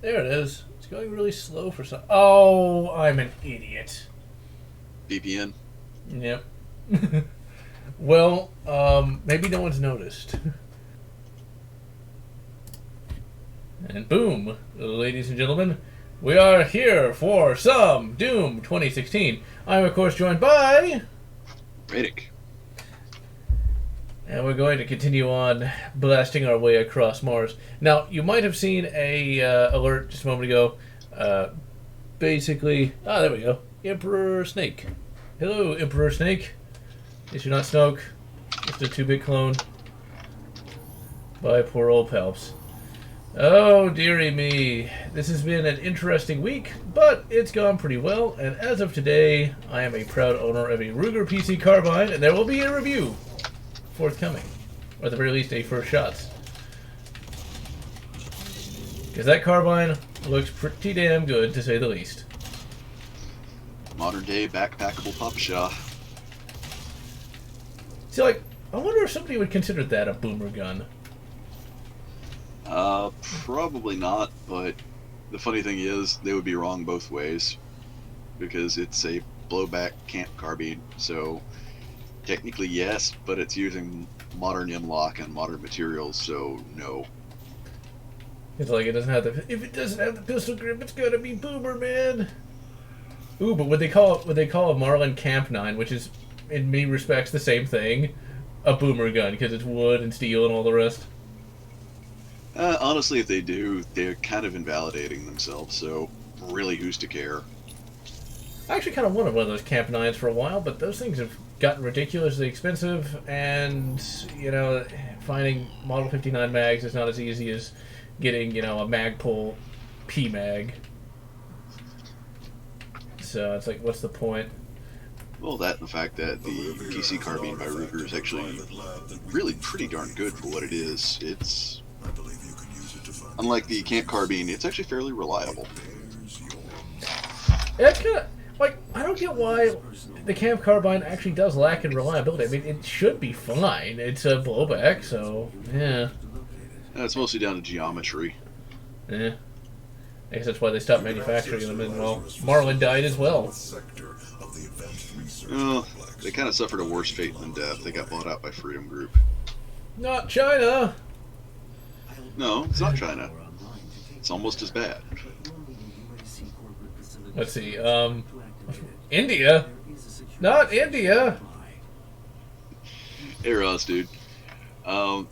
There it is. It's going really slow for some. Oh, I'm an idiot. VPN. Yep. Well, maybe no one's noticed. And boom, ladies and gentlemen, we are here for some Doom 2016. I'm, of course, joined by... Riddick. And we're going to continue on blasting our way across Mars. Now, you might have seen a alert just a moment ago. Basically... Ah, there we go. Emperor Snake. Hello, Emperor Snake. Guess you're not Snoke. Just a 2-bit clone. By poor old Palps. Oh, dearie me. This has been an interesting week, but it's gone pretty well, and as of today, I am a proud owner of a Ruger PC Carbine, and there will be a review forthcoming. Or at the very least, a first shot. Because that carbine looks pretty damn good, to say the least. Modern day backpackable Papa. See, like, I wonder if somebody would consider that a boomer gun. Probably not, but the funny thing is, they would be wrong both ways. Because it's a blowback camp carbine, so technically yes, but it's using modern M-lock and modern materials, so no. It's like it doesn't have the... If it doesn't have the pistol grip, it's gonna be boomer, man! Ooh, but would they call a Marlin Camp 9, which is, in many respects, the same thing, a boomer gun, because it's wood and steel and all the rest? Honestly, if they do, they're kind of invalidating themselves, so really who's to care? I actually kind of wanted one of those Camp 9s for a while, but those things have gotten ridiculously expensive, and, you know, finding Model 59 mags is not as easy as getting, you know, a Magpul P-Mag. So it's like, what's the point? Well, that and the fact that the PC carbine by Ruger is actually really pretty darn good for what it is. It's... Unlike the camp carbine, it's actually fairly reliable. Yeah, it's kind of... Like, I don't get why the Camp Carbine actually does lack in reliability. I mean, it should be fine. It's a blowback, so, yeah. It's mostly down to geometry. Yeah. I guess that's why they stopped manufacturing them, and, well, Marlin died as well. Well, they kind of suffered a worse fate than death. They got bought out by Freedom Group. Not China! No, it's not China. It's almost as bad. Let's see, India? Not India! Hey Ross, dude. No,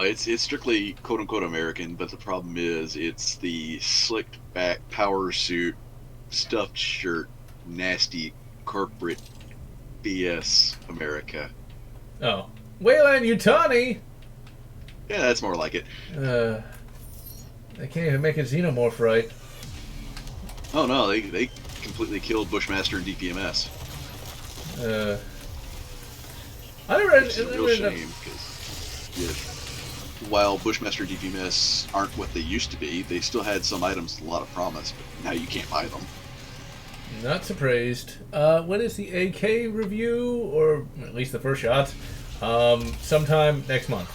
it's strictly quote-unquote American, but the problem is it's the slicked back power suit, stuffed shirt, nasty corporate BS America. Oh. Wayland Yutani! Yeah, that's more like it. They can't even make a xenomorph right. Oh no, they completely killed Bushmaster and DPMS. I never... Which is a real shame, because while Bushmaster and DPMS aren't what they used to be, they still had some items with a lot of promise, but now you can't buy them. Not surprised. When is the AK review, or at least the first shot? Sometime next month.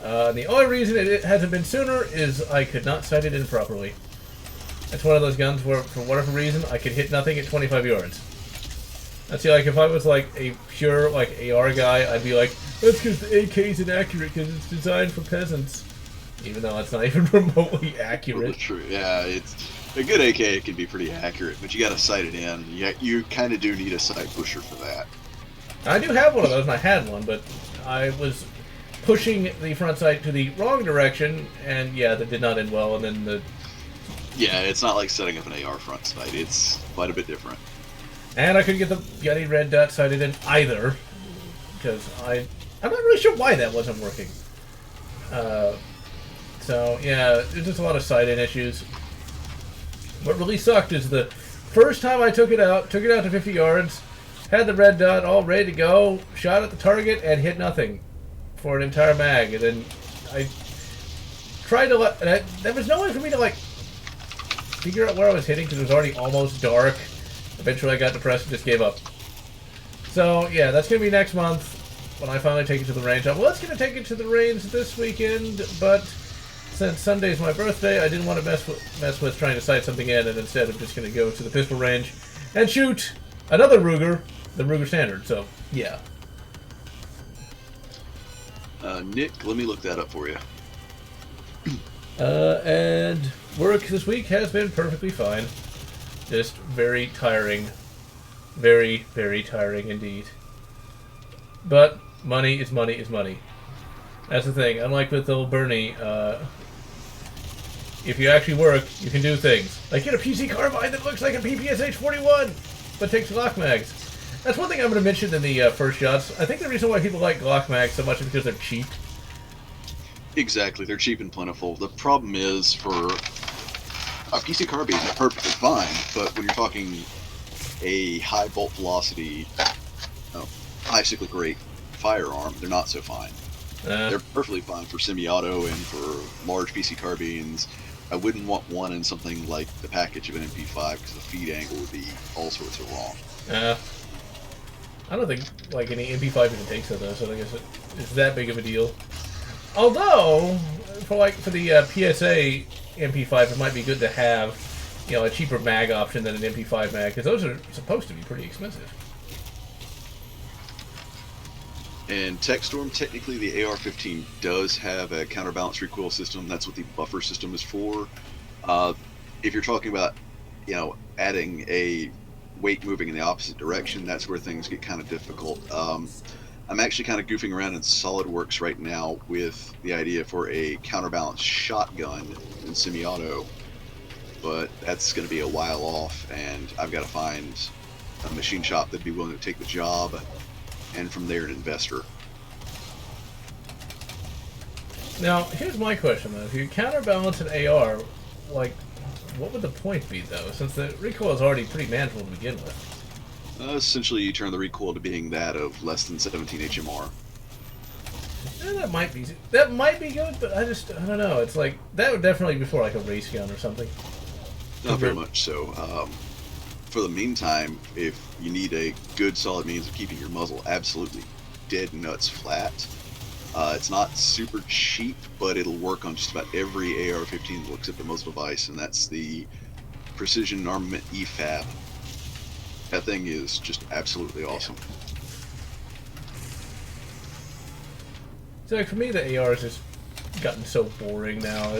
The only reason it hasn't been sooner is I could not sight it in properly. That's one of those guns where, for whatever reason, I could hit nothing at 25 yards. That's like, if I was like a pure like AR guy, I'd be like, that's because the AK is inaccurate because it's designed for peasants. Even though it's not even remotely accurate. Well, true. Yeah, it's a good AK can be pretty accurate, but you got to sight it in. You kind of do need a sight pusher for that. I do have one of those, and I had one, but I was pushing the front sight to the wrong direction, and yeah, that did not end well. And then the yeah, it's not like setting up an AR front sight. It's quite a bit different. And I couldn't get the Yeti red dot sighted in either, because I'm not really sure why that wasn't working. So yeah, there's just a lot of sight-in issues. What really sucked is the first time I took it out to 50 yards, had the red dot all ready to go, shot at the target, and hit nothing for an entire mag. And then I tried to there was no way for me to like figure out where I was hitting because it was already almost dark. Eventually I got depressed and just gave up. So yeah, that's going to be next month when I finally take it to the range. I was going to take it to the range this weekend, but Since Sunday's my birthday, I didn't want to mess with trying to sight something in, and instead I'm just going to go to the pistol range and shoot another Ruger, the Ruger Standard. So, yeah. Nick, let me look that up for you. And work this week has been perfectly fine. Just very tiring. Very, very tiring indeed. But money is money is money. That's the thing. Unlike with old Bernie, if you actually work, you can do things. Like get a PC carbine that looks like a PPSH-41, but takes Glock mags. That's one thing I'm going to mention in the first shots. I think the reason why people like Glock mags so much is because they're cheap. Exactly, they're cheap and plentiful. The problem is for a PC carbine is perfectly fine, but when you're talking a high bolt velocity, high cyclic rate firearm, they're not so fine. They're perfectly fine for semi-auto and for large PC carbines. I wouldn't want one in something like the package of an MP5 because the feed angle would be all sorts of wrong. I don't think like any MP5 even takes it though, so I guess it's that big of a deal. Although, for the PSA MP5, it might be good to have, a cheaper mag option than an MP5 mag, because those are supposed to be pretty expensive. And TechStorm, technically the AR-15 does have a counterbalance recoil system. That's what the buffer system is for. If you're talking about, adding a weight moving in the opposite direction, that's where things get kind of difficult. I'm actually kind of goofing around in SolidWorks right now with the idea for a counterbalance shotgun in semi-auto, but that's going to be a while off, and I've got to find a machine shop that'd be willing to take the job, and from there an investor. Now, here's my question though. If you counterbalance an AR, what would the point be though, since the recoil is already pretty manageable to begin with? Essentially, you turn the recoil to being that of less than 17 HMR. That might be good, but I don't know. It's like that would definitely be for like a race gun or something. Not very much so. For the meantime, if you need a good solid means of keeping your muzzle absolutely dead nuts flat, it's not super cheap, but it'll work on just about every AR-15 that looks at the muzzle device, and that's the Precision Armament EFAB. That thing is just absolutely awesome. So for me, the AR has just gotten so boring now.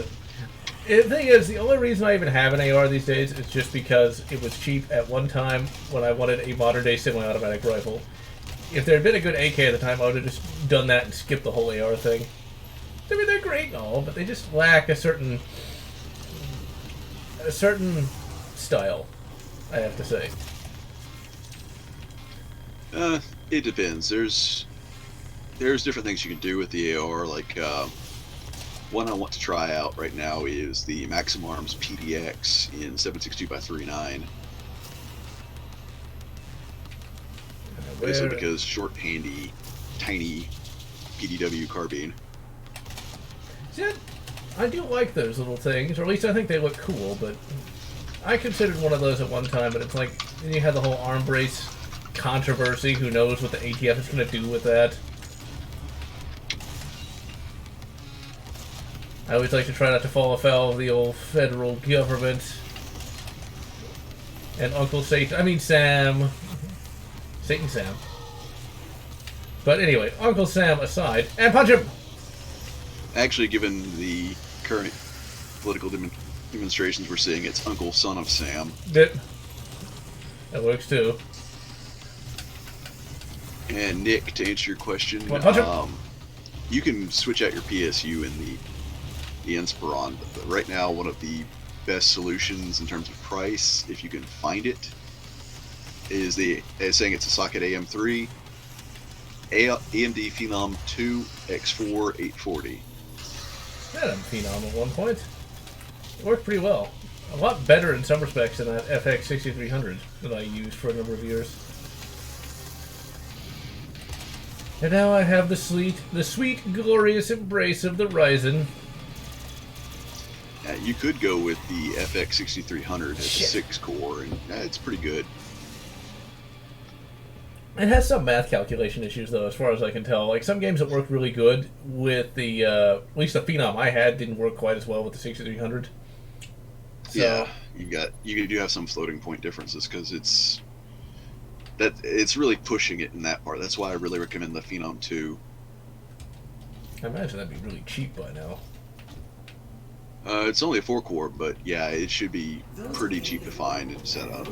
The thing is, the only reason I even have an AR these days is just because it was cheap at one time when I wanted a modern-day semi-automatic rifle. If there had been a good AK at the time, I would have just done that and skipped the whole AR thing. I mean, they're great and all, but they just lack a certain style, I have to say. It depends. There's different things you can do with the AR. Like one I want to try out right now is the Maxim Arms PDX in 7.62x3.9. Basically because short, handy, tiny PDW carbine. See, I do like those little things, or at least I think they look cool. But I considered one of those at one time, but it's like then you had the whole arm brace controversy. Who knows what the ATF is going to do with that? I always like to try not to fall afoul of the old federal government. And Uncle Satan, Sam. Satan Sam. But anyway, Uncle Sam aside, and punch him! Actually, given the current political demonstrations we're seeing, it's Uncle Son of Sam. That works too. And Nick, to answer your question, you can switch out your PSU in the Inspiron. But right now, one of the best solutions in terms of price, if you can find it, is saying it's a socket AM3 AMD Phenom 2 X4 840. I had a Phenom at one point. It worked pretty well. A lot better in some respects than that FX 6300 that I used for a number of years. And now I have the sweet, glorious embrace of the Ryzen. You could go with the FX 6300 as a 6-core, and it's pretty good. It has some math calculation issues, though, as far as I can tell. Like, some games that work really good with the, at least the Phenom I had didn't work quite as well with the 6300. So, Yeah, you do have some floating point differences because it's really pushing it in that part. That's why I really recommend the Phenom 2. I imagine that'd be really cheap by now. It's only a 4-core, but yeah, it should be pretty cheap to find and set up.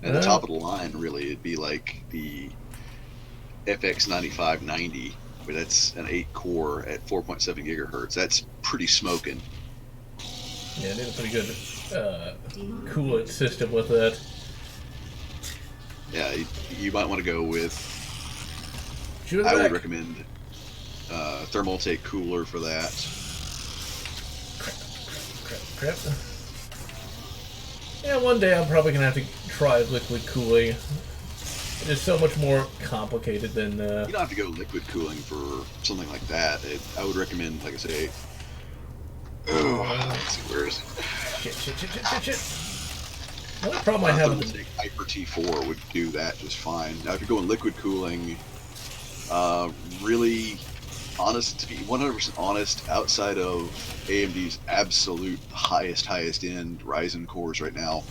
And the top of the line, really, it'd be like the FX 9590, where that's an 8-core at 4.7 gigahertz. That's pretty smoking. Yeah, they have a pretty good coolant system with that. Yeah, you might want to go with. I would recommend Thermaltake cooler for that. Crap. Yeah, one day I'm probably gonna have to try liquid cooling. It is so much more complicated than. You don't have to go liquid cooling for something like that. I would recommend, like I say. Let's see, where is it? Shit. The only problem I have with Hyper T4 would do that just fine. Now, if you're going liquid cooling, really honest, to be 100% honest, outside of AMD's absolute highest end Ryzen cores right now,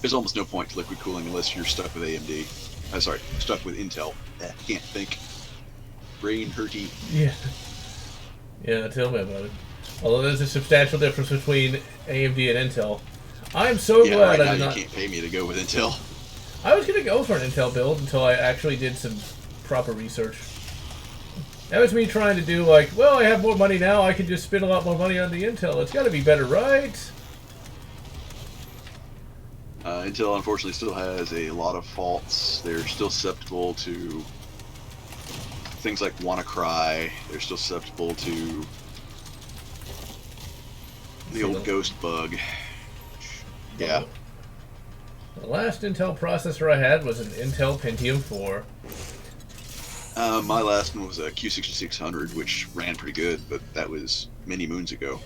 there's almost no point to liquid cooling unless you're stuck with AMD. Stuck with Intel. Can't think. Brain hurty. Yeah, tell me about it. Although there's a substantial difference between AMD and Intel. I'm so glad right I did now not. You can't pay me to go with Intel. I was going to go for an Intel build until I actually did some proper research. That was me trying to do like, well, I have more money now, I can just spend a lot more money on the Intel. It's got to be better, right? Intel, unfortunately, still has a lot of faults. They're still susceptible to things like WannaCry. They're still susceptible to the old ghost bug. Yeah. The last Intel processor I had was an Intel Pentium 4. My last one was a Q6600, which ran pretty good, but that was many moons ago.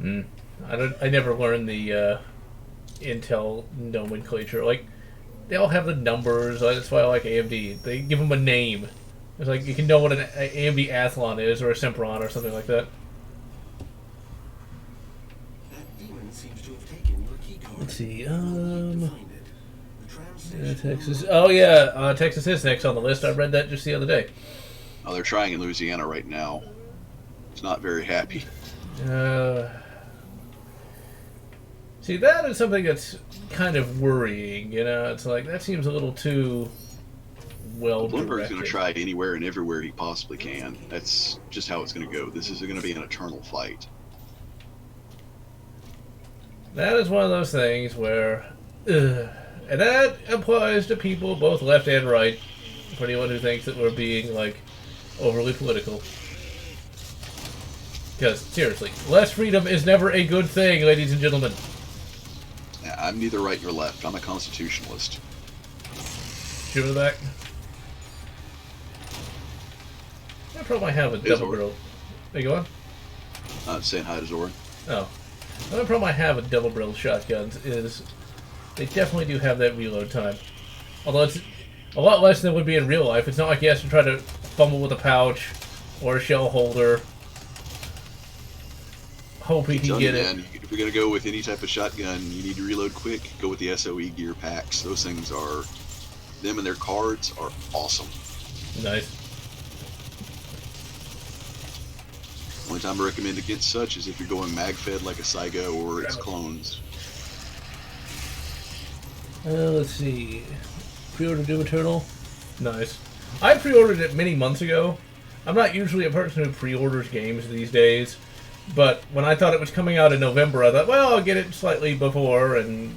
I never learned the Intel nomenclature. Like, they all have the numbers. That's why I like AMD. They give them a name. It's like you can know what an AMD Athlon is, or a Sempron, or something like that. Let's see, Texas. Oh yeah, Texas is next on the list. I read that just the other day. Oh, they're trying in Louisiana right now. It's not very happy. See, that is something that's kind of worrying. You know, it's like that seems a little too well directed. Bloomberg's going to try anywhere and everywhere he possibly can. That's just how it's going to go. This is going to be an eternal fight. That is one of those things where, and that applies to people both left and right, for anyone who thinks that we're being, like, overly political. Because, seriously, less freedom is never a good thing, ladies and gentlemen. I'm neither right nor left. I'm a constitutionalist. Shoot in the back. I probably have a double barrel. There you go on. I'm saying hi to Zoran. Oh. The only problem I have with double-barreled shotguns is they definitely do have that reload time. Although it's a lot less than it would be in real life. It's not like he has to try to fumble with a pouch or a shell holder. Hope he can get it. If you're going to go with any type of shotgun, you need to reload quick. Go with the SOE gear packs. Those things are... Them and their cards are awesome. Nice. Only time I recommend against such is if you're going mag-fed like a Saiga or its clones. Let's see. Pre-order Doom Eternal. Nice. I pre-ordered it many months ago. I'm not usually a person who pre-orders games these days, but when I thought it was coming out in November, I thought, well, I'll get it slightly before, and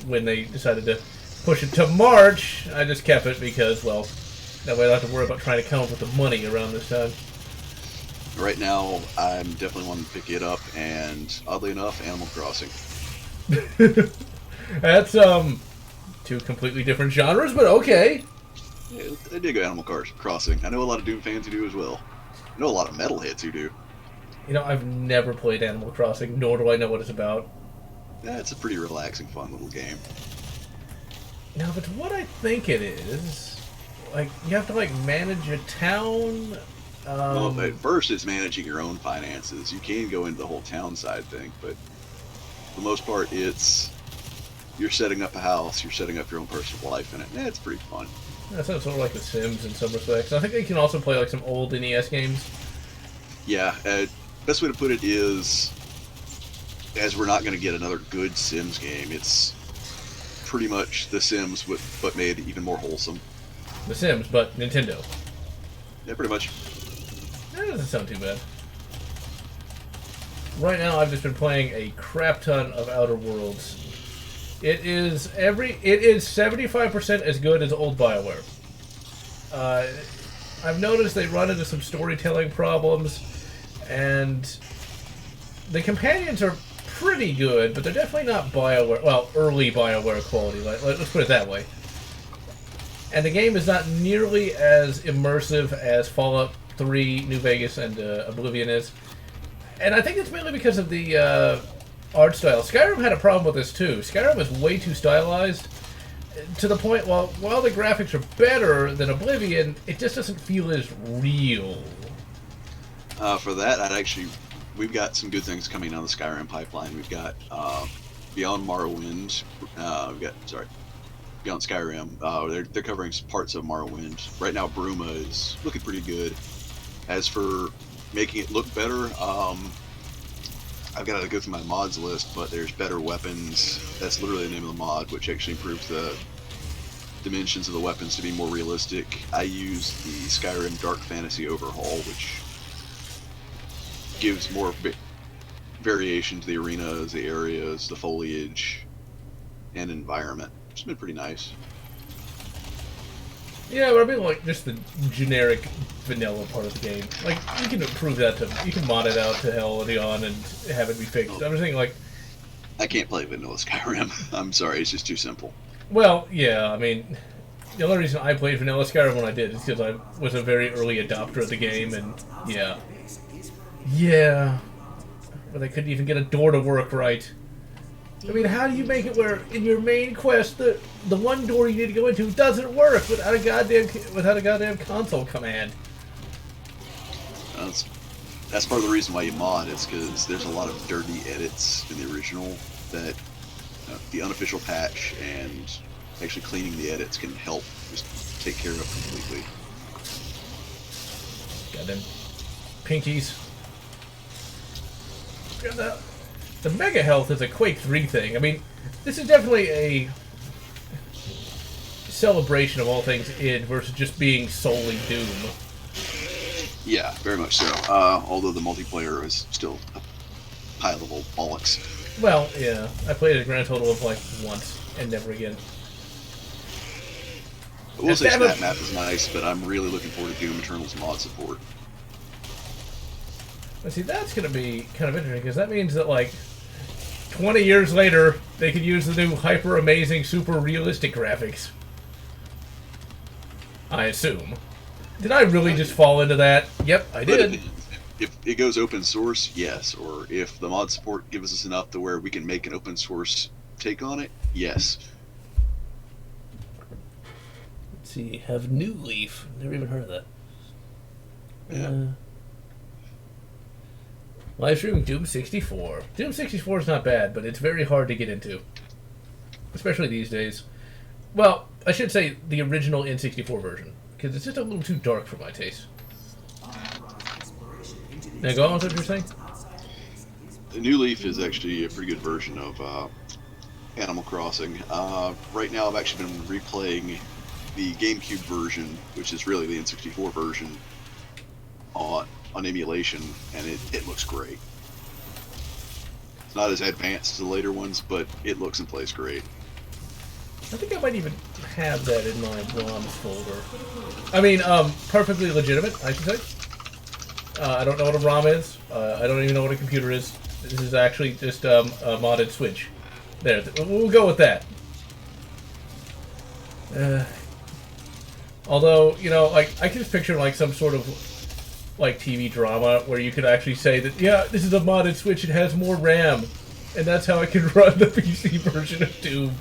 when they decided to push it to March, I just kept it because, well, that way I don't have to worry about trying to come up with the money around this time. Right now, I'm definitely wanting to pick it up, and oddly enough, Animal Crossing. That's, two completely different genres, but okay. Yeah, I dig Animal Crossing. I know a lot of Doom fans who do as well. I know a lot of metalheads who do. You know, I've never played Animal Crossing, nor do I know what it's about. Yeah, it's a pretty relaxing, fun little game. Now, if it's what I think it is, like, you have to, like, manage a town. Well, at first it's managing your own finances. You can go into the whole town side thing, but for the most part, you're setting up a house, you're setting up your own personal life in it. Yeah, it's pretty fun. That sounds sort of like The Sims in some respects. I think you can also play, like, some old NES games. Yeah, best way to put it is, as we're not going to get another good Sims game, it's pretty much The Sims, but made even more wholesome. The Sims, but Nintendo. Yeah, pretty much. That doesn't sound too bad. Right now, I've just been playing a crap ton of Outer Worlds. It is 75% as good as old BioWare. I've noticed they run into some storytelling problems, and the companions are pretty good, but they're definitely not BioWare, well, early BioWare quality. Let's put it that way. And the game is not nearly as immersive as Fallout 3, New Vegas, and Oblivion is. And I think it's mainly because of the art style. Skyrim had a problem with this too. Skyrim is way too stylized, to the point, while the graphics are better than Oblivion, it just doesn't feel as real. For that, we've got some good things coming down the Skyrim pipeline. We've got Beyond Morrowind. Beyond Skyrim. They're covering parts of Morrowind. Right now, Bruma is looking pretty good. As for making it look better, I've got to go through my mods list, but there's better weapons. That's literally the name of the mod, which actually improves the dimensions of the weapons to be more realistic. I use the Skyrim Dark Fantasy Overhaul, which gives more variation to the arenas, the areas, the foliage, and environment. It's been pretty nice. Yeah, but I mean, like, just the generic vanilla part of the game. Like, you can improve that you can mod it out to hell on and have it be fixed. I'm just thinking, like... I can't play vanilla Skyrim. I'm sorry, it's just too simple. Well, yeah, I mean, the only reason I played vanilla Skyrim when I did is because I was a very early adopter of the game, and yeah. Yeah. But they couldn't even get a door to work right. I mean, how do you make it where in your main quest the one door you need to go into doesn't work without a goddamn console command? That's part of the reason why you mod. It's because there's a lot of dirty edits in the original that the unofficial patch and actually cleaning the edits can help just take care of completely. Goddamn pinkies. The Mega Health is a Quake 3 thing. I mean, this is definitely a celebration of all things id versus just being solely Doom. Yeah, very much so. Although the multiplayer is still a high level bollocks. Well, yeah. I played a grand total of like once and never again. I will say Snap Map is nice, but I'm really looking forward to Doom Eternal's mod support. But see, that's going to be kind of interesting, because that means that, like, 20 years later, they could use the new hyper-amazing, super-realistic graphics. I assume. Did I really just fall into that? Yep, I did. If it goes open source, yes. Or if the mod support gives us enough to where we can make an open source take on it, yes. Let's see, have New Leaf. Never even heard of that. Yeah. Live streaming Doom 64. Doom 64 is not bad, but it's very hard to get into. Especially these days. Well, I should say the original N64 version, because it's just a little too dark for my taste. Now go on with what you're saying? The New Leaf is actually a pretty good version of Animal Crossing. Right now I've actually been replaying the GameCube version, which is really the N64 version, on emulation, and it looks great. It's not as advanced as the later ones, but it looks and plays great. I think I might even have that in my ROMs folder. I mean, perfectly legitimate, I should say. I don't know what a ROM is. I don't even know what a computer is. This is actually just a modded Switch. There, we'll go with that. Although, you know, like, I can just picture, like, some sort of, like, TV drama where you could actually say that, yeah, this is a modded Switch, it has more RAM. and that's how I can run the PC version of Doom.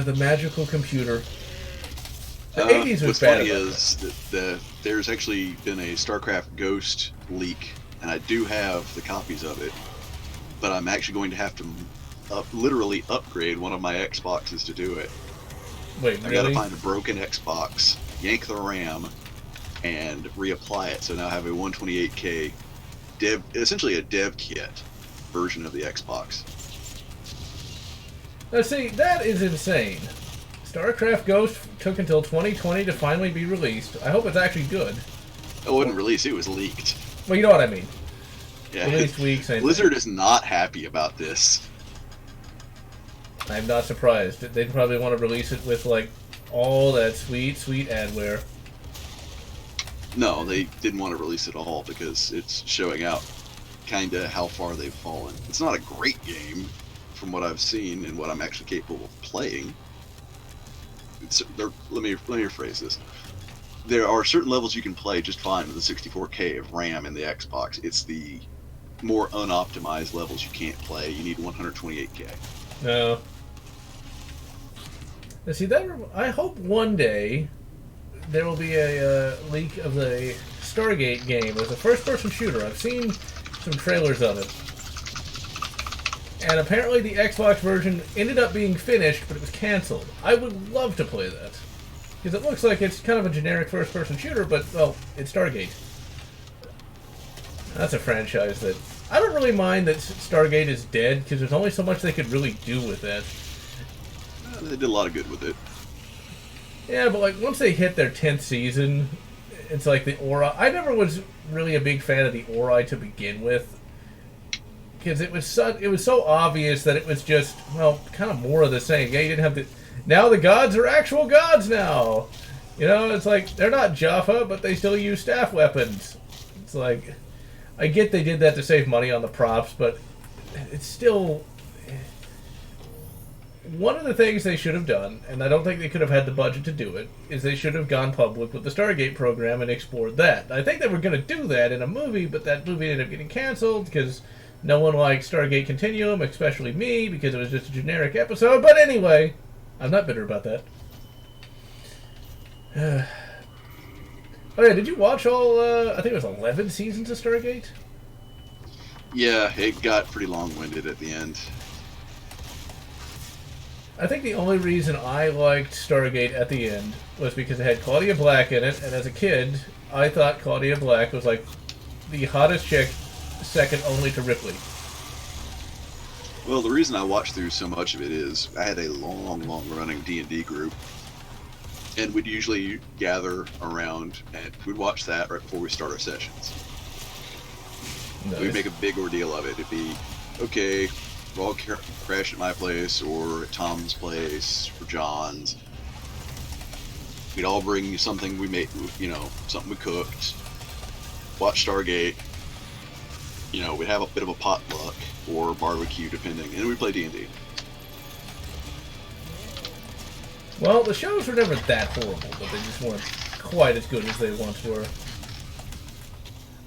The magical computer. The 80s was what's bad. Funny is that there's actually been a StarCraft Ghost leak, and I do have the copies of it, but I'm actually going to have to literally upgrade one of my Xboxes to do it. Wait, I really? gotta find a broken Xbox, yank the RAM, and reapply it. So now I have a 128K essentially a dev kit version of the Xbox. Now see, that is insane. StarCraft Ghost took until 2020 to finally be released. I hope it's actually good. It wasn't released, it was leaked. Well, you know what I mean. Yeah. Released week, same Blizzard thing. is not happy about this. I'm not surprised. They'd probably want to release it with, like, all that sweet, sweet adware. No, they didn't want to release it all because it's showing out kind of how far they've fallen. It's not a great game from what I've seen and what I'm actually capable of playing. Let me rephrase this. There are certain levels you can play just fine with the 64K of RAM in the Xbox. It's the more unoptimized levels you can't play. You need 128K. No. Now, see, I hope one day there will be a leak of the Stargate game as a first-person shooter. I've seen some trailers of it. And apparently the Xbox version ended up being finished, but it was canceled. I would love to play that. Because it looks like it's kind of a generic first-person shooter, but, well, it's Stargate. That's a franchise that... I don't really mind that Stargate is dead, because there's only so much they could really do with that. They did a lot of good with it. Yeah, but, like, once they hit their 10th season, it's like the Ori... I never was really a big fan of the Ori to begin with. Because it was so obvious that it was just, well, kind of more of the same. Yeah, you didn't have to... Now the gods are actual gods now! You know, it's like, they're not Jaffa, but they still use staff weapons. It's like... I get they did that to save money on the props, but it's still... One of the things they should have done, and I don't think they could have had the budget to do it, is they should have gone public with the Stargate program and explored that. I think they were going to do that in a movie, but that movie ended up getting canceled because no one liked Stargate Continuum, especially me, because it was just a generic episode. But anyway, I'm not bitter about that. Oh yeah, did you watch all, I think it was 11 seasons of Stargate? Yeah, it got pretty long-winded at the end. I think the only reason I liked Stargate at the end was because it had Claudia Black in it, and as a kid, I thought Claudia Black was like the hottest chick, second only to Ripley. Well, the reason I watched through so much of it is I had a long-running D&D group, and we'd usually gather around and we'd watch that right before we start our sessions. Nice. We'd make a big ordeal of it. It'd be, okay, we'll all crash at my place or at Tom's place or John's. We'd all bring something we made, something we cooked, watch Stargate. We'd have a bit of a potluck or barbecue, depending, and we'd play D&D. Well, the shows were never that horrible, but they just weren't quite as good as they once were.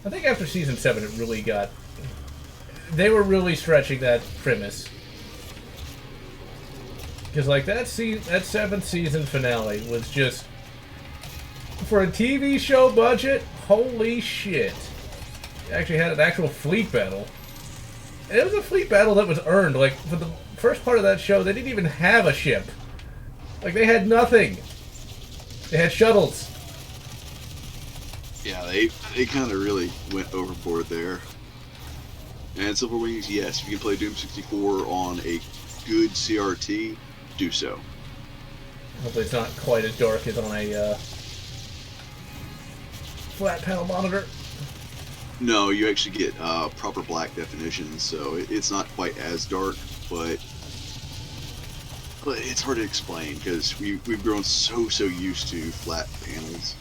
I think after season 7 it really got... They were really stretching that premise. Because, like, that 7th season finale was just... For a TV show budget, holy shit. It actually had an actual fleet battle. And it was a fleet battle that was earned. Like, for the first part of that show, they didn't even have a ship. Like, they had nothing. They had shuttles. Yeah, they kind of really went overboard there. And Silver Wings, yes, if you can play Doom 64 on a good CRT, do so. Hopefully it's not quite as dark as on a flat panel monitor. No, you actually get proper black definition, so it's not quite as dark, but it's hard to explain because we've grown so used to flat panels.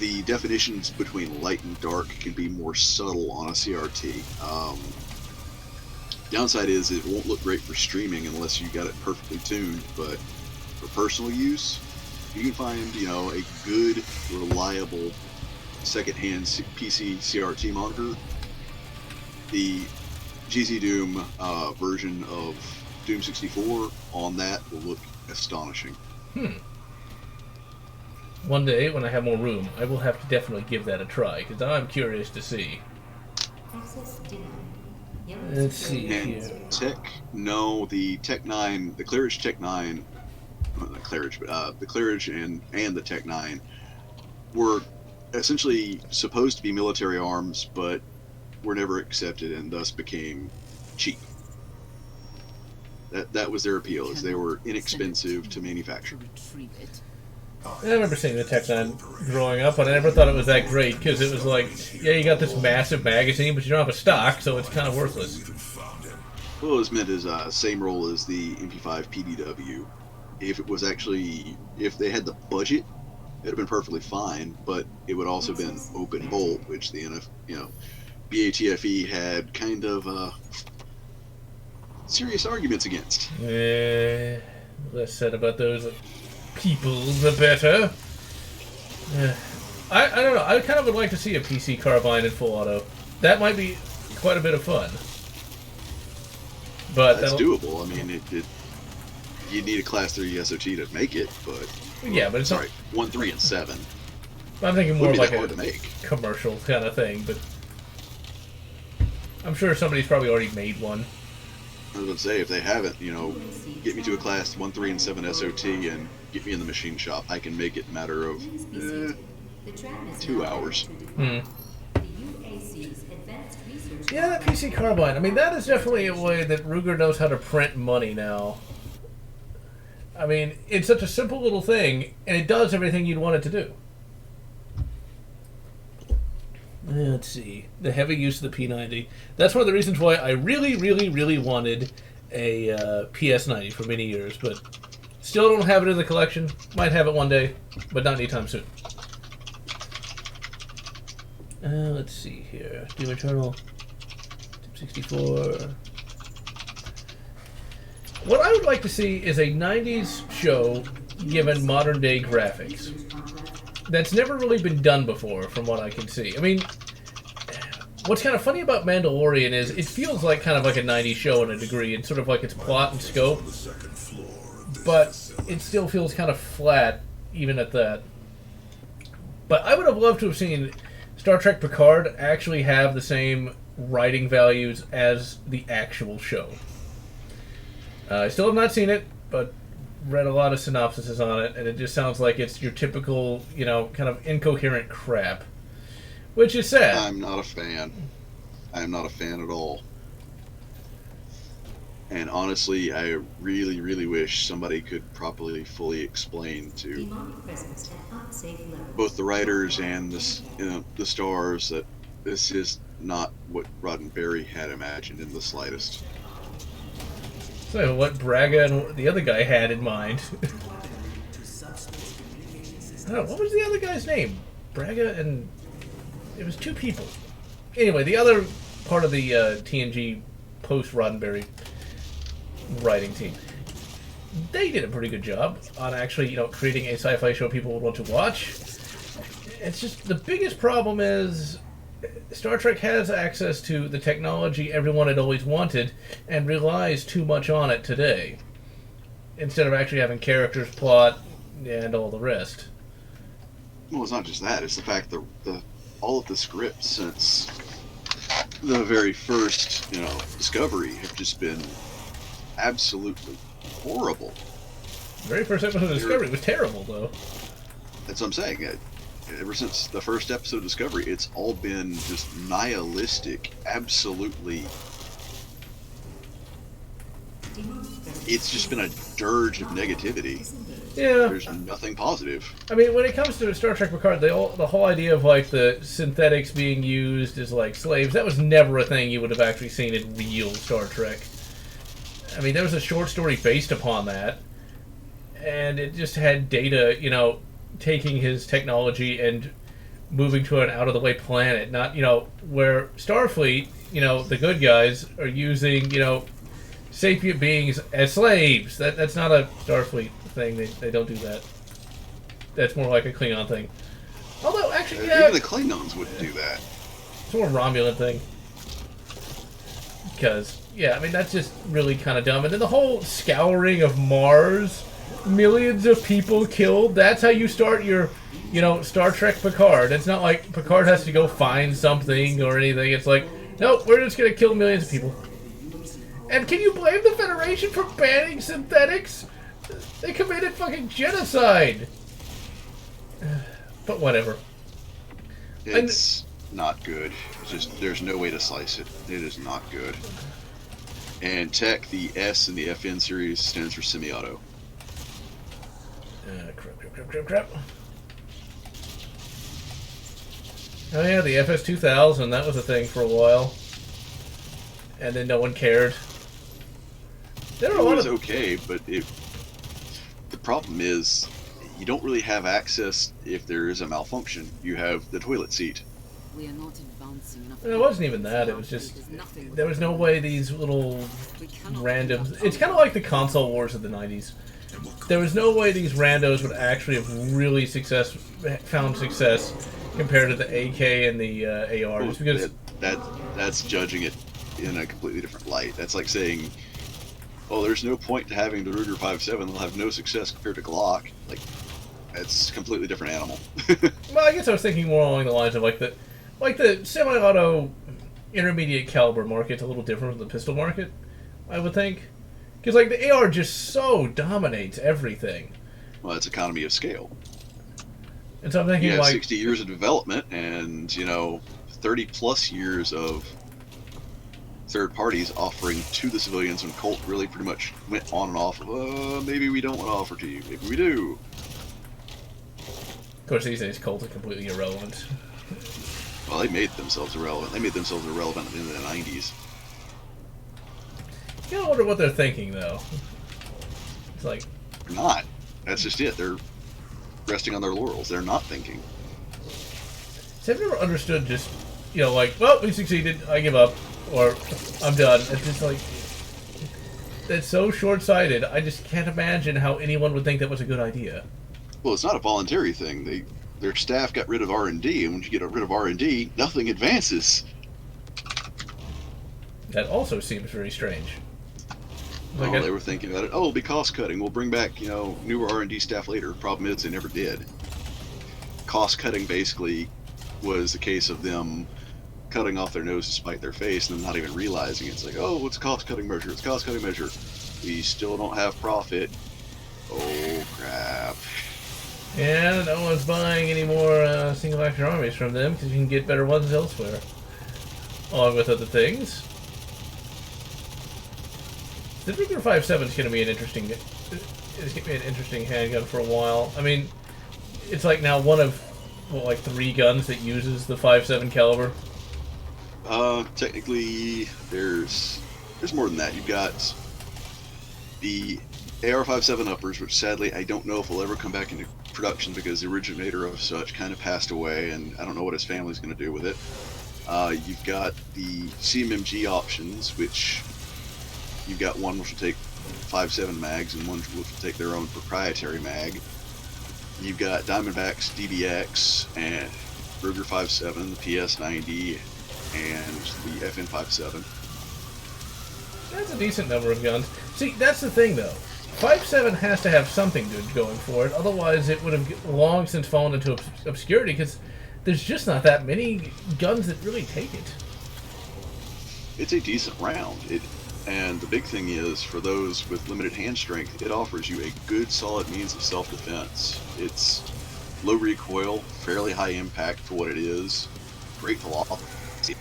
The definitions between light and dark can be more subtle on a CRT. Downside is it won't look great for streaming unless you got it perfectly tuned, but for personal use, you can find, a good, reliable second-hand PC CRT monitor. The GZ Doom version of Doom 64 on that will look astonishing. One day, when I have more room, I will have to definitely give that a try, because I'm curious to see. Let's see here. The Tech 9, the Claridge Tech 9, well, not Claridge, but the Claridge and the Tech 9 were essentially supposed to be military arms, but were never accepted and thus became cheap. That was their appeal, is they were inexpensive to manufacture. I remember seeing the Tech 9 growing up, but I never thought it was that great, because it was like, yeah, you got this massive magazine, but you don't have a stock, so it's kind of worthless. Well, it was meant as same role as the MP5 PDW. If they had the budget, it would have been perfectly fine, but it would also have been open bolt, which the BATFE had kind of serious arguments against. Less said about those people, the better. I don't know. I kind of would like to see a PC carbine in full auto. That might be quite a bit of fun. But that's doable. I mean, you need a Class 3 SOT to make it, but yeah, but it's sorry, 1, 3, and 7. I'm thinking more like a to make. Commercial kind of thing, but I'm sure somebody's probably already made one. I was going to say, if they haven't, get me to a Class 1, 3, and 7 SOT and get me in the machine shop. I can make it in a matter of 2 hours. Yeah, that PC carbine. I mean, that is definitely a way that Ruger knows how to print money now. I mean, it's such a simple little thing, and it does everything you'd want it to do. Let's see. The heavy use of the P90. That's one of the reasons why I really, really, really wanted a PS90 for many years, but still don't have it in the collection. Might have it one day, but not anytime soon. Let's see here. Doom Eternal. 64. What I would like to see is a 90s show given modern day graphics. That's never really been done before, from what I can see. I mean, what's kind of funny about Mandalorian is it feels like kind of like a 90s show in a degree, and sort of like its plot and scope, but it still feels kind of flat, even at that. But I would have loved to have seen Star Trek Picard actually have the same writing values as the actual show. I still have not seen it, but read a lot of synopsises on it, and it just sounds like it's your typical, kind of incoherent crap. Which is sad. I'm not a fan. I am not a fan at all. And honestly, I really, really wish somebody could properly, fully explain to both the writers and the stars that this is not what Roddenberry had imagined in the slightest. So what Braga and the other guy had in mind. I don't know, what was the other guy's name? Braga and... It was two people. Anyway, the other part of the TNG post-Roddenberry writing team. They did a pretty good job on actually, creating a sci-fi show people would want to watch. It's just, the biggest problem is Star Trek has access to the technology everyone had always wanted and relies too much on it today, instead of actually having characters, plot, and all the rest. Well, it's not just that. It's the fact that all of the scripts since the very first, Discovery have just been absolutely horrible. The very first episode of Discovery was terrible, though. That's what I'm saying. Ever since the first episode of Discovery, it's all been just nihilistic, absolutely. It's just been a dirge of negativity. Yeah. There's nothing positive. I mean, when it comes to Star Trek Picard, the whole idea of, the synthetics being used as, slaves, that was never a thing you would have actually seen in real Star Trek. I mean, there was a short story based upon that, and it just had Data, taking his technology and moving to an out-of-the-way planet, not, where Starfleet, the good guys, are using, sapient beings as slaves. That's not a Starfleet thing. They don't do that. That's more like a Klingon thing. Although, actually, yeah... Even the Klingons wouldn't do that. It's more a Romulan thing. Because, yeah, I mean, that's just really kind of dumb. And then the whole scouring of Mars, millions of people killed, that's how you start your, Star Trek Picard. It's not like Picard has to go find something or anything. It's like, nope, we're just going to kill millions of people. And can you blame the Federation for banning synthetics? They committed fucking genocide. But whatever. It's not good. It's just, there's no way to slice it. It is not good. And tech, the S in the FN series stands for semi-auto. Crap. Oh yeah, the FS2000, that was a thing for a while. And then no one cared. There are a lot of... okay, but the problem is you don't really have access if there is a malfunction. You have the toilet seat. We are not advancing enough. It wasn't even that, it was just... There was no way these little randoms... It's kind of like the console wars of the 90s. There was no way these randos would actually have really found success compared to the AK and the AR. Just because... That's judging it in a completely different light. That's like saying, oh, there's no point to having the Ruger 5.7. They'll have no success compared to Glock. Like, that's a completely different animal. Well, I guess I was thinking more along the lines of like the semi-auto intermediate caliber market's a little different from the pistol market, I would think. Because like the AR just so dominates everything. Well, it's economy of scale. And so I'm thinking, you have like, 60 years of development and 30 plus years of third parties offering to the civilians, when Colt really pretty much went on and off of, maybe we don't want to offer to you, maybe we do. Of course, these days Colt is completely irrelevant. Well, they made themselves irrelevant. They made themselves irrelevant in the 90s. You gotta wonder what they're thinking, though. It's like... They're not. That's just it. They're resting on their laurels. They're not thinking. So I've never understood just, like, well, we succeeded, I give up, or I'm done. It's just like... That's so short-sighted. I just can't imagine how anyone would think that was a good idea. Well, it's not a voluntary thing. Their staff got rid of R&D, and when you get rid of R&D, nothing advances. That also seems very strange. Like they were thinking about it. Oh, it'll be cost cutting. We'll bring back, newer R&D staff later. Problem is, they never did. Cost cutting basically was the case of them cutting off their nose to spite their face, and them not even realizing it. It's like, oh, it's a cost cutting measure. It's a cost cutting measure. We still don't have profit. Oh crap. Yeah, no one's buying any more single-action armies from them because you can get better ones elsewhere, along with other things. The Ruger 5.7 is going to be an interesting. It's going to be an interesting handgun for a while. I mean, it's like now one of 3 guns that uses the 5.7 caliber. Technically, there's more than that. You've got the AR-57 uppers, which sadly I don't know if will ever come back into production because the originator of such kind of passed away, and I don't know what his family's going to do with it. You've got the CMMG options, which you've got one which will take 5.7 mags and one which will take their own proprietary mag. You've got Diamondback's DBX and Ruger 5.7, the PS90, and the FN 5.7. That's a decent number of guns. See, that's the thing, though. 5.7 has to have something good going for it, otherwise it would have long since fallen into obscurity, because there's just not that many guns that really take it. It's a decent round. And the big thing is, for those with limited hand strength, it offers you a good, solid means of self-defense. It's low recoil, fairly high impact for what it is, great velocity,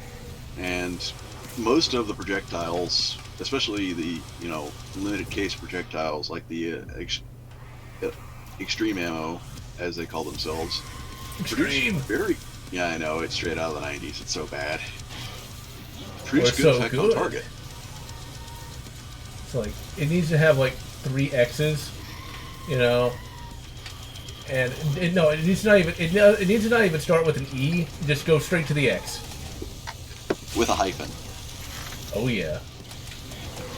and most of the projectiles, especially the limited case projectiles like the extreme ammo, as they call themselves, Extreme. Yeah, I know, it's straight out of the 90s. It's so bad. Produce good effect on target. It's like it needs to have like 3 X's, and it needs to not even it needs to not even start with an E. Just go straight to the X. With a hyphen. Oh yeah.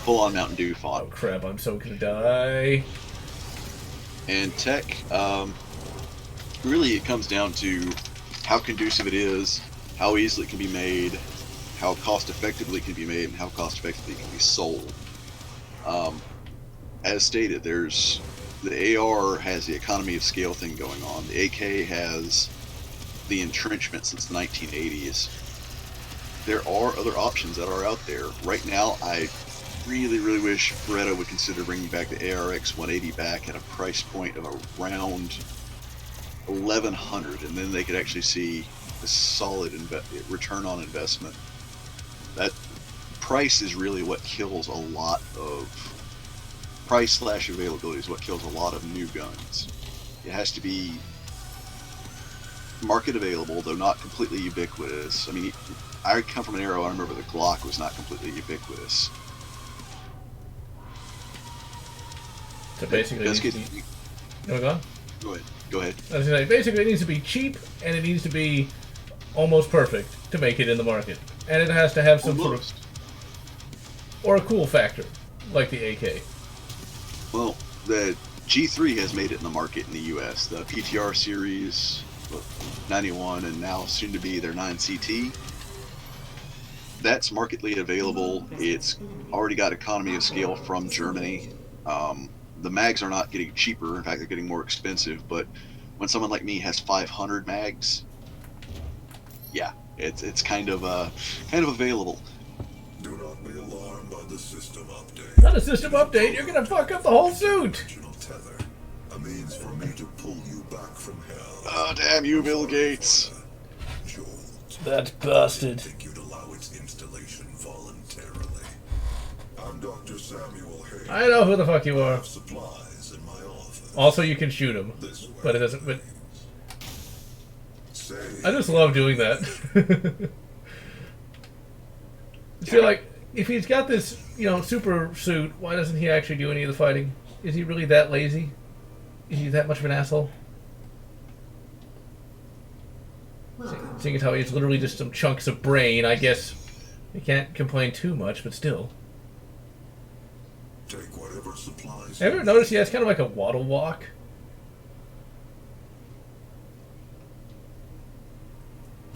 Full on Mountain Dew font. Oh crap! I'm so gonna die. And tech, really, it comes down to how conducive it is, how easily it can be made, how cost effectively it can be made and how cost effectively it can be sold. As stated, there's the AR has the economy of scale thing going on. The AK has the entrenchment since the 1980s. There are other options that are out there. Right now, I really, really wish Beretta would consider bringing back the ARX 180 back at a price point of around $1,100, and then they could actually see a solid return on investment. That price is really what kills a lot of price/availability is what kills a lot of new guns. It has to be market available, though not completely ubiquitous. I mean, I come from an era I remember the Glock was not completely ubiquitous. So basically, go on. Go ahead. I was gonna say, basically, it needs to be cheap and it needs to be almost perfect to make it in the market, and it has to have some sort of or a cool factor, like the AK. Well, the G3 has made it in the market in the U.S. The PTR series, 91, and now soon to be their 9CT. That's markedly available. It's already got economy of scale from Germany. The mags are not getting cheaper. In fact, they're getting more expensive. But when someone like me has 500 mags, yeah, it's kind of available. Do not be alarmed by the system update. Not a system update. You're gonna fuck up the whole suit. Tether, a means for me to pull you back from hell. Oh, damn you, Bill Gates! Jolt. That bastard. I think you'd allow its installation voluntarily. I'm Dr. Samuel Hayes. I know who the fuck you I are. have supplies in my office. Also, you can shoot him, This way. but it doesn't. But Say I just love doing that. I feel like if he's got this, super suit, why doesn't he actually do any of the fighting? Is he really that lazy? Is he that much of an asshole? Seeing as how he's literally just some chunks of brain, I guess you can't complain too much, but still. take whatever supplies. Ever notice he has kind of like a waddle walk?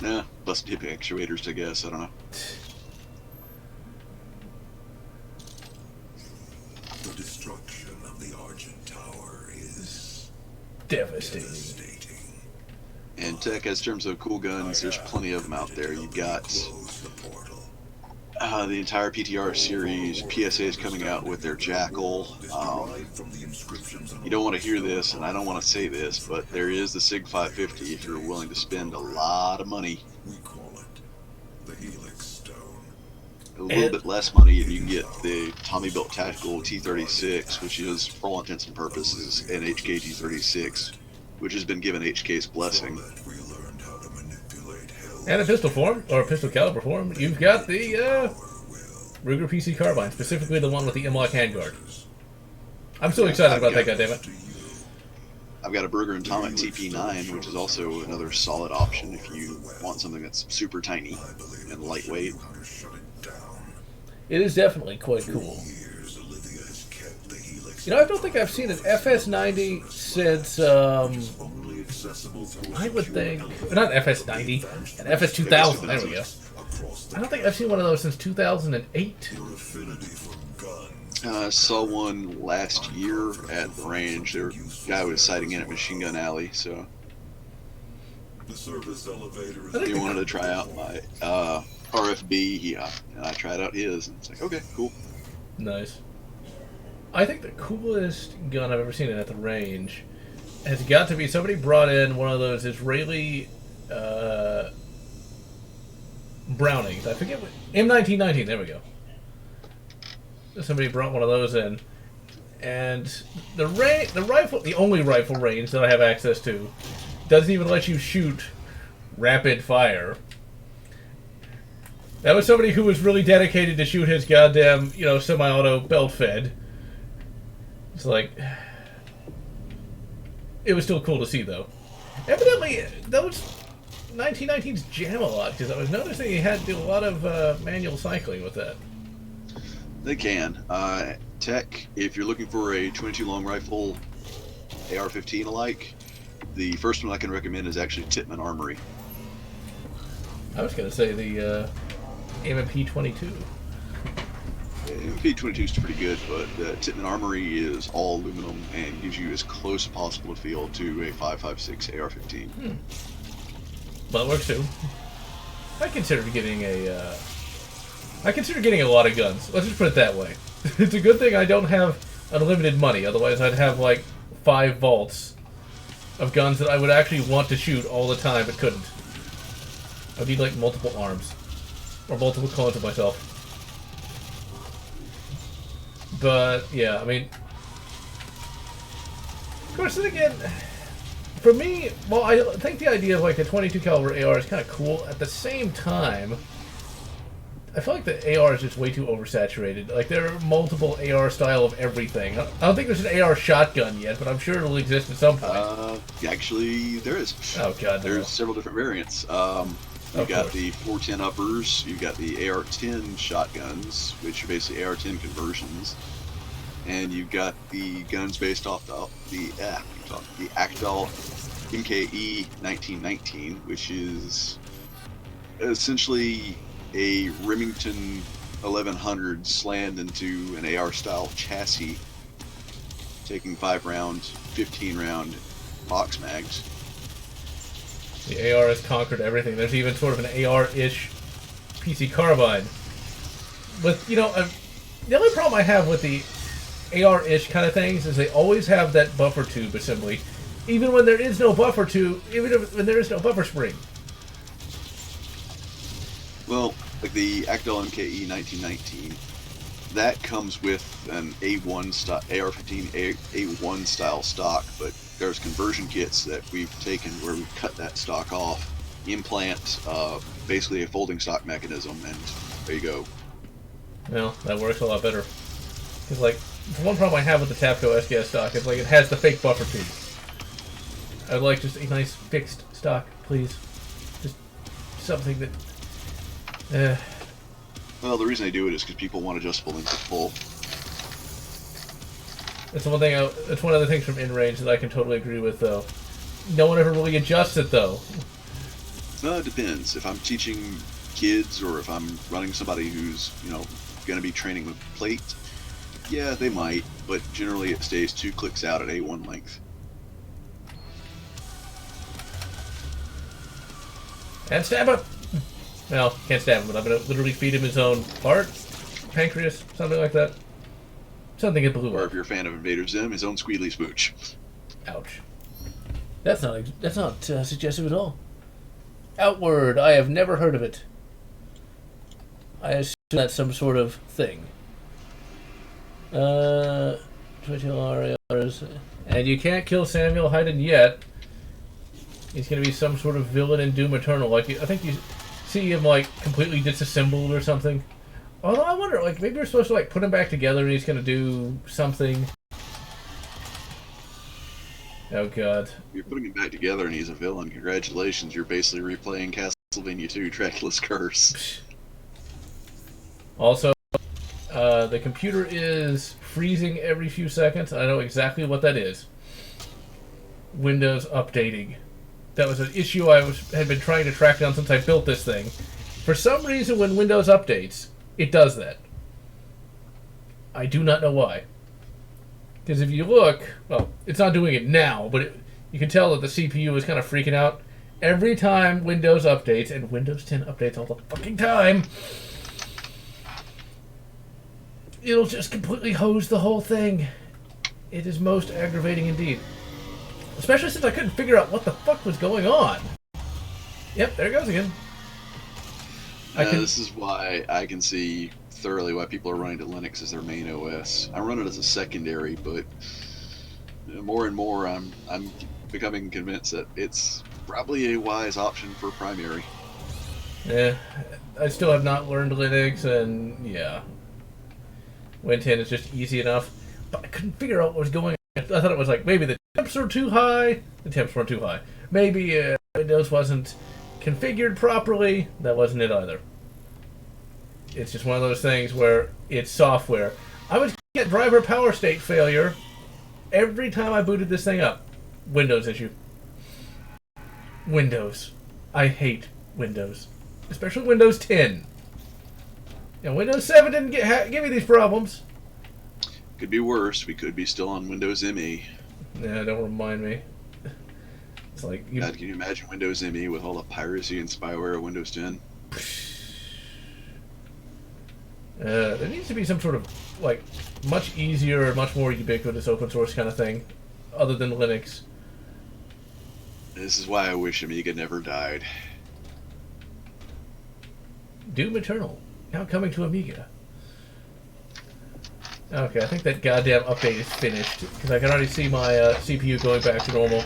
Yeah, busted hip actuators, I guess. I don't know. The destruction of the Argent Tower is Devastating. devastating. And tech, as terms of cool guns, there's plenty of them out there. You've got Close the portal. the entire PTR series. PSA is coming out with their Jackal. From the inscriptions on You don't want to hear this, and I don't want to say this, but there is the SIG 550 if you're willing to spend a lot of money. we call it the Helix Stone. A little bit less money, and you can get the Tommy Built Tactical T36, which is, for all intents and purposes, an HK T36, which has been given HK's blessing. From that we learned how to manipulate hell. And in pistol form, or pistol caliber form, you've got the Ruger PC carbine, specifically the one with the M-Lock handguard. I'm so excited about that, goddammit. I've got a Berger and Tomic TP9, which is also another solid option if you want something that's super tiny and lightweight. How to shut it down. It is definitely quite cool. Years Olivia has kept the Helix. I don't think I've seen an FS90 since, Only accessible through I would think, not FS90, an FS2000, there we go. across I don't think I've seen one of those since 2008. your affinity for guns. I saw one last year at the range. The guy was sighting in at Machine Gun Alley, so The service elevator is I think he wanted to try out my RFB, and I tried out his, and it's like, okay, cool. Nice. I think the coolest gun I've ever seen at the range has got to be somebody brought in one of those Israeli Brownings. I forget what M1919. There we go. Somebody brought one of those in, and the rifle, the only rifle range that I have access to, doesn't even let you shoot rapid fire. That was somebody who was really dedicated to shoot his goddamn, semi-auto belt-fed. It's like, it was still cool to see, though. Evidently, those 1919s jam a lot, because I was noticing he had to do a lot of manual cycling with that. They can. Tech, if you're looking for a 22 long rifle, AR-15 alike, the first one I can recommend is actually Tippmann Armory. I was going to say the MP22. MP22 is pretty good, but the Tippmann Armory is all aluminum and gives you as close as possible to feel to a 5.56 AR-15. Well, it works too. I consider getting a lot of guns. Let's just put it that way. It's a good thing I don't have unlimited money. Otherwise, I'd have like 5 vaults of guns that I would actually want to shoot all the time, but couldn't. I would need like multiple arms or multiple clones of myself. But yeah, I mean, of course, then again, for me, well, I think the idea of like a 22 caliber AR is kind of cool. At the same time, I feel like the AR is just way too oversaturated. Like, there are multiple AR style of everything. I don't think there's an AR shotgun yet, but I'm sure it'll exist at some point. Actually, there is. Oh god, no. There's several different variants. You've got the 410 uppers, you've got the AR-10 shotguns, which are basically AR-10 conversions, and you've got the guns based off the Actal MKE 1919, which is essentially a Remington 1100 slammed into an AR-style chassis, taking 5-round, 15-round box mags. The AR has conquered everything. There's even sort of an AR-ish PC carbine. With, you know, the only problem I have with the AR-ish kind of things is they always have that buffer tube assembly, even when there is no buffer tube, when there is no buffer spring. Well, like the Actal MKE 1919, that comes with an A1 style, AR-15 A1 style stock, but there's conversion kits that we've taken where we've cut that stock off, implant basically a folding stock mechanism, and there you go. Well, that works a lot better. Because, like, the one problem I have with the Tapco SKS stock is, like, it has the fake buffer tube. I'd like just a nice fixed stock, please. Just something that... Well, the reason they do it is because people want adjustable length of pull. That's one thing. That's one of the things from in range that I can totally agree with, though. No one ever really adjusts it, though. It depends. If I'm teaching kids or if I'm running somebody who's, you know, going to be training with plate, yeah, they might. But generally, it stays 2 clicks out at A1 length. And stab him. Well, can't stab him, but I'm gonna literally feed him his own heart, pancreas, something like that. Something in blue. Or if you're a fan of Invader Zim, his own Squealy Smooch. Ouch. That's not suggestive at all. Outward. I have never heard of it. I assume that's some sort of thing. 20 RARs. And you can't kill Samuel Hayden yet. He's gonna be some sort of villain in Doom Eternal. Like, I think you see him, like, completely disassembled or something. Although I wonder, like, maybe we're supposed to, like, put him back together and he's gonna do something. Oh god. You're putting him back together and he's a villain. Congratulations, you're basically replaying Castlevania 2, Dracula's Curse. Also, the computer is freezing every few seconds. I know exactly what that is. Windows updating. That was an issue I had been trying to track down since I built this thing. For some reason, when Windows updates, it does that. I do not know why. Because if you look, well, it's not doing it now, but you can tell that the CPU is kind of freaking out. Every time Windows updates, and Windows 10 updates all the fucking time, it'll just completely hose the whole thing. It is most aggravating indeed. Especially since I couldn't figure out what the fuck was going on. Yep, there it goes again. This is why I can see thoroughly why people are running to Linux as their main OS. I run it as a secondary, but more and more I'm becoming convinced that it's probably a wise option for primary. Yeah, I still have not learned Linux, and yeah. Win 10 is just easy enough, but I couldn't figure out what was going on. I thought it was like maybe the temps were too high. The temps weren't too high. Maybe Windows wasn't configured properly. That wasn't it either. It's just one of those things where it's software. I was getting driver power state failure every time I booted this thing up. Windows issue. Windows. I hate Windows. Especially Windows 10. And Windows 7 didn't give me these problems. Could be worse. We could be still on Windows ME. Yeah, don't remind me. It's like God, can you imagine Windows ME with all the piracy and spyware of Windows 10? There needs to be some sort of like much easier, much more ubiquitous open source kind of thing, other than Linux. This is why I wish Amiga never died. Doom Eternal, now coming to Amiga. Okay, I think that goddamn update is finished, because I can already see my CPU going back to normal.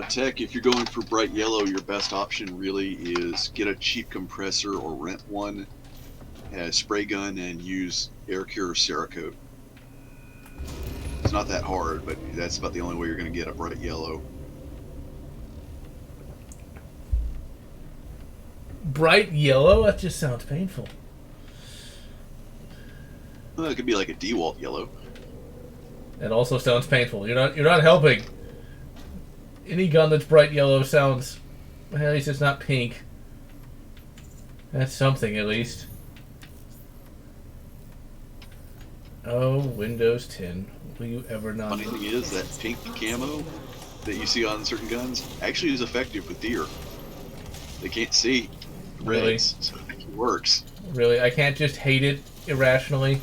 Tech, if you're going for bright yellow, your best option really is get a cheap compressor or rent one, a spray gun, and use air cure or Cerakote. It's not that hard, but that's about the only way you're going to get a bright yellow. Bright yellow? That just sounds painful. Well, it could be like a DeWalt yellow. It also sounds painful. You're not helping. Any gun that's bright yellow sounds, well, at least it's not pink. That's something, at least. Oh, Windows 10. Will you ever not? Funny thing is, that pink camo that you see on certain guns actually is effective with deer. They can't see Really? reds, so it works. Really? I can't just hate it irrationally?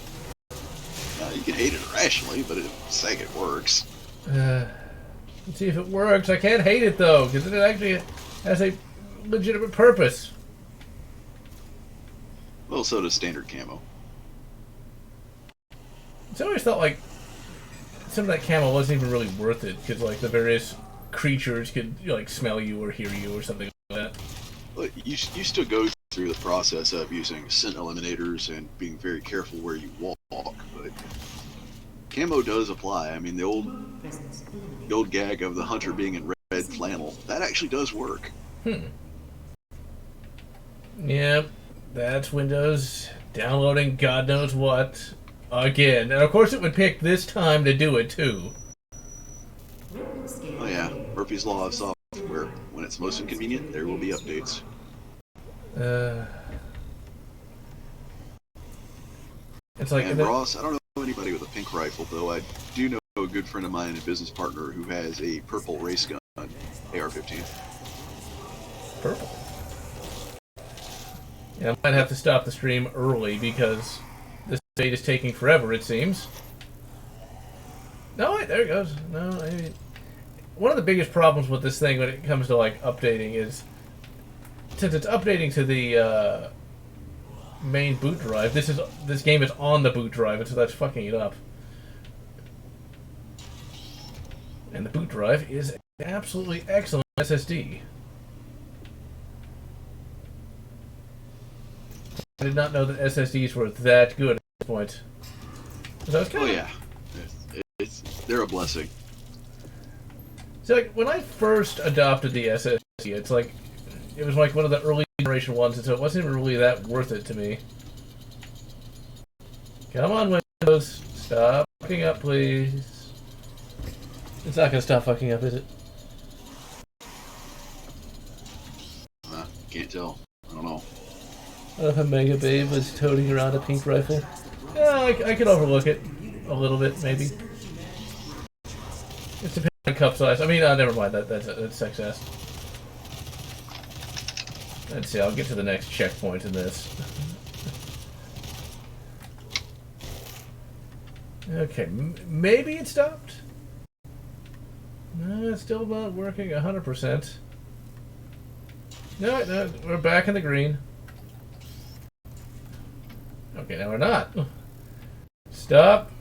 You can hate it irrationally, but it's saying it works. Let's see if it works. I can't hate it, though, because it actually has a legitimate purpose. Well, so does standard camo. So I always thought, like, some of that camo wasn't even really worth it, because, like, the various creatures could, like, smell you or hear you or something like that. But you still go through the process of using scent eliminators and being very careful where you walk, but camo does apply. I mean, the old gag of the hunter being in red flannel, that actually does work. Yep, that's Windows downloading God knows what again. And of course it would pick this time to do it too. Oh yeah, Murphy's Law of Software. When it's most inconvenient, there will be updates. It's like, and Ross, I don't know anybody with a pink rifle, though I do know a good friend of mine and a business partner who has a purple race gun, AR-15. Purple. Yeah, I might have to stop the stream early because this date is taking forever, it seems. No, wait, there it goes. No, one of the biggest problems with this thing when it comes to like updating is, since it's updating to the main boot drive, this game is on the boot drive, and so that's fucking it up. And the boot drive is an absolutely excellent SSD. I did not know that SSDs were that good at this point. So Oh yeah, they're a blessing. So like, when I first adopted the SSD, it was like one of the early generation ones, and so it wasn't even really that worth it to me. Come on, Windows, stop fucking up, please. It's not gonna stop fucking up, is it? Can't tell. I don't know. What if a Mega Babe was toting around a pink rifle? Yeah, I could overlook it a little bit, maybe. It's depending on cup size. I mean, never mind. That's success. Let's see. I'll get to the next checkpoint in this. Okay, maybe it stopped. No, it's still not working 100%. No, we're back in the green. Okay, now we're not. Stop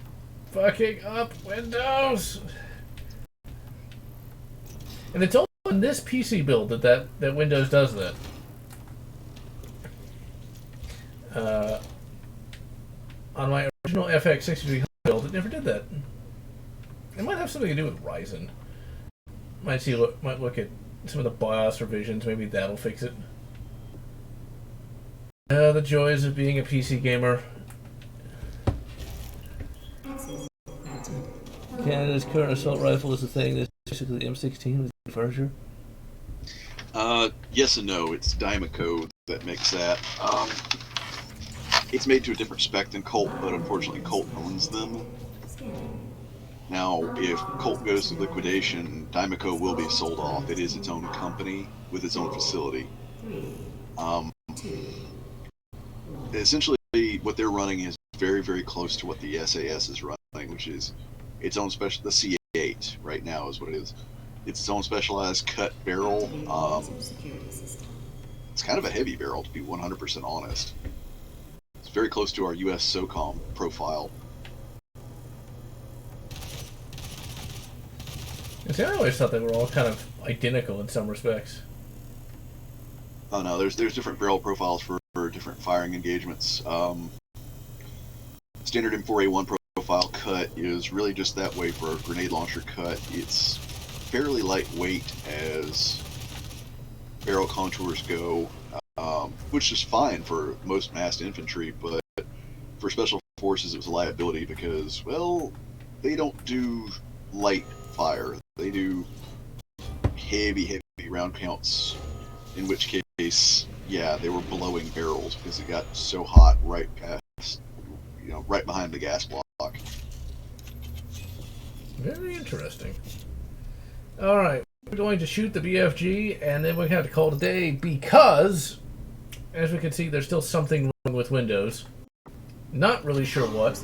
fucking up, Windows! And it's only on this PC build that Windows does that. On my original FX 6300 build, it never did that. It might have something to do with Ryzen. Might look at some of the BIOS revisions. Maybe that'll fix it. The joys of being a PC gamer. Canada's current assault rifle is a thing that's basically M16 with Furniture. Yes and no. It's Dymaco that makes that. It's made to a different spec than Colt, but unfortunately Colt owns them. Now, if Colt goes to liquidation, Dymaco will be sold off. It is its own company with its own facility. Essentially, what they're running is very, very close to what the SAS is running, which is its own special. The C8 right now is what it is. It's its own specialized cut barrel. It's kind of a heavy barrel, to be 100% honest. It's very close to our US SOCOM profile. See, I always thought they were all kind of identical in some respects. Oh no, there's different barrel profiles for different firing engagements. Standard M4A1 profile cut is really just that way for a grenade launcher cut. It's fairly lightweight as barrel contours go, which is fine for most massed infantry, but for special forces it was a liability because, well, they don't do light fire. They do heavy round counts, in which case, yeah, they were blowing barrels because it got so hot right past, right behind the gas block. Very interesting. Alright, we're going to shoot the BFG, and then we have to call it a day because, as we can see, there's still something wrong with Windows. Not really sure what.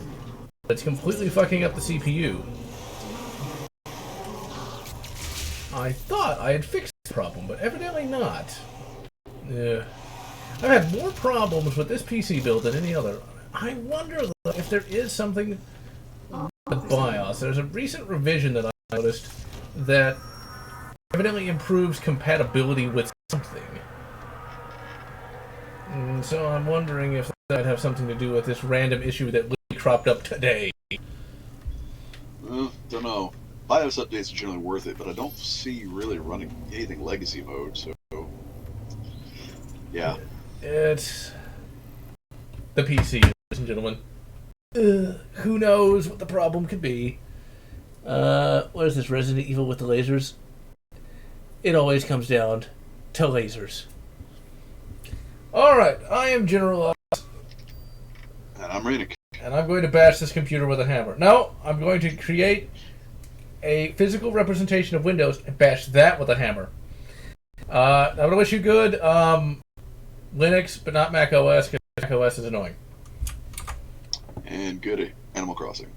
It's completely fucking up the CPU. I thought I had fixed the problem, but evidently not. I've had more problems with this PC build than any other. I wonder if there is something with the BIOS. There's a recent revision that I noticed that evidently improves compatibility with something. And so I'm wondering if that might have something to do with this random issue that literally cropped up today. Don't know. BIOS updates are generally worth it, but I don't see really running anything legacy mode, so yeah. It's the PC, ladies and gentlemen. Who knows what the problem could be? What is this, Resident Evil with the lasers? It always comes down to lasers. Alright, I am General Lotz. And I'm Renick. And I'm going to bash this computer with a hammer. No, I'm going to create a physical representation of Windows and bash that with a hammer. I'm going to wish you good Linux, but not Mac OS, because Mac OS is annoying. And good Animal Crossing.